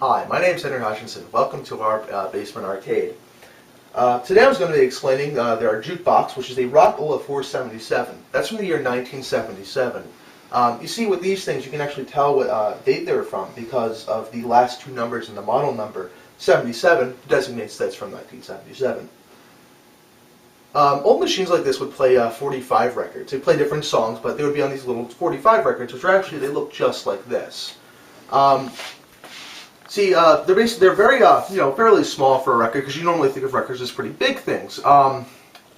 Hi, my name is Henry Hutchinson. Welcome to our basement arcade. Today I was going to be explaining our Jukebox, which is a Rockola 477. That's from the year 1977. You see, with these things, you can actually tell what date they're from because of the last two numbers in the model number. 77 designates that's from 1977. Old machines like this would play 45 records. They play different songs, but they would be on these little 45 records, which are actually, they look just like this. They're very, fairly small for a record because you normally think of records as pretty big things. But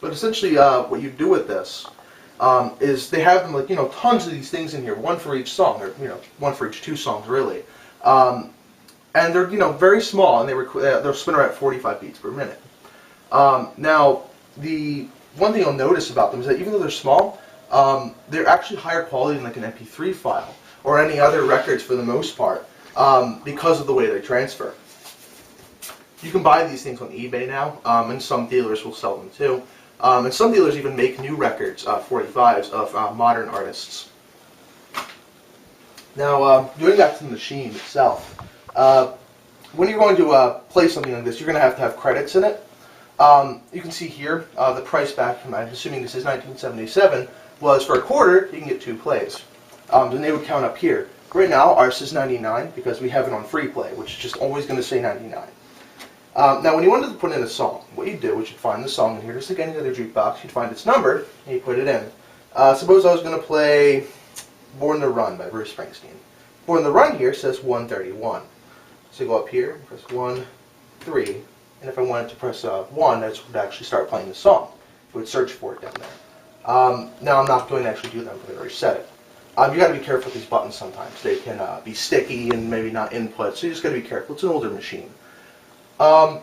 essentially, what you do with this is they have them tons of these things in here, one for each song, or one for each two songs really. And they're very small, and they'll spin around at 45 beats per minute. Now, the one thing you'll notice about them is that even though they're small, they're actually higher quality than like an MP3 file or any other records for the most part. Because of the way they transfer. You can buy these things on eBay now, and some dealers will sell them too. And some dealers even make new records, 45s, of modern artists. Now, going back to the machine itself, when you're going to play something like this, you're going to have credits in it. You can see here, the price back from, I'm assuming this is 1977, was for a quarter, you can get 2 plays. And they would count up here. Right now, ours is 99 because we have it on free play, which is just always going to say 99. Now, when you wanted to put in a song, what you do is you'd find the song in here, just like any other jukebox. You'd find its number, and you put it in. Suppose I was going to play Born to Run by Bruce Springsteen. Born to Run here says 131. So you go up here, press 1, 3, and if I wanted to press 1, that would actually start playing the song. It would search for it down there. Now, I'm not going to actually do that because I already set it. You got to be careful with these buttons sometimes. They can be sticky and maybe not input, so you just got to be careful. It's an older machine. One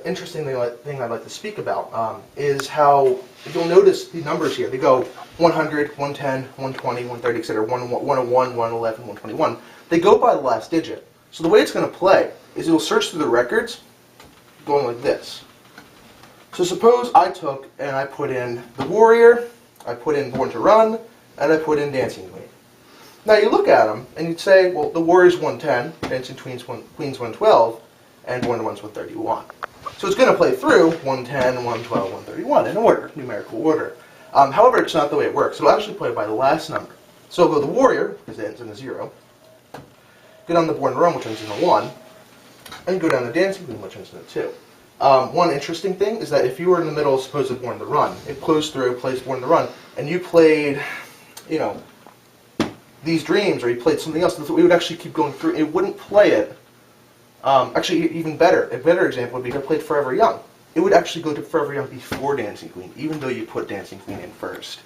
interesting thing I'd like to speak about is how you'll notice the numbers here. They go 100, 110, 120, 130, etc., 101, 111, 121. They go by the last digit. So the way it's going to play is it will search through the records going like this. So suppose I took and I put in The Warrior, I put in Born to Run, and I put in Dancing Queen. Now you look at them, and you'd say, well, The Warrior's 110, Dancing Queen's 112, and Born to Run's 131. So it's going to play through 110, 112, 131 in order, numerical order. However, it's not the way it works. It'll actually play by the last number. So I'll go The Warrior, because it ends in a 0, go down to Born to Run, which ends in a 1, and go down to Dancing Queen, which ends in a 2. One interesting thing is that if you were in the middle of, suppose, Born to Run, it plays Born to Run, and you played These Dreams, or you played something else, we would actually keep going through. It wouldn't play it. Actually, even better. A better example would be if I played Forever Young. It would actually go to Forever Young before Dancing Queen, even though you put Dancing Queen in first.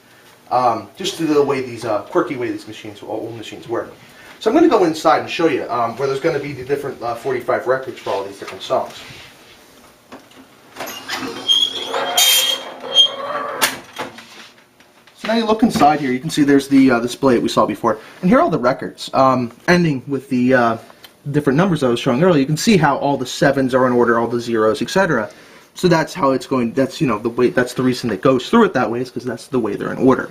Just to the way these quirky way these machines, old machines work. So I'm going to go inside and show you where there's going to be the different 45 records for all these different songs. So now you look inside here, you can see there's the display that we saw before. And here are all the records, ending with the different numbers I was showing earlier. You can see how all the 7s are in order, all the 0s, etc. So that's how it's going, that's, the way, that's the reason it goes through it that way, is because that's the way they're in order.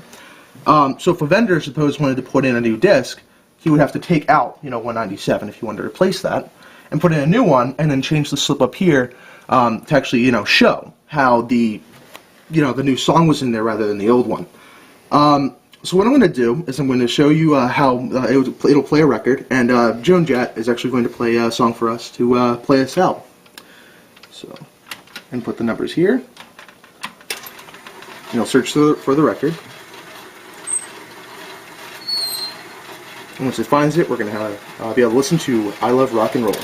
So if a vendor, suppose, wanted to put in a new disc, he would have to take out, 197 if he wanted to replace that, and put in a new one, and then change the slip up here to actually, show how the new song was in there rather than the old one. So what I'm going to do is I'm going to show you how it'll play a record, and Joan Jett is actually going to play a song for us to play us out. So, and put the numbers here, and it'll search for the record. And once it finds it, we're going to be able to listen to I Love Rock and Roll.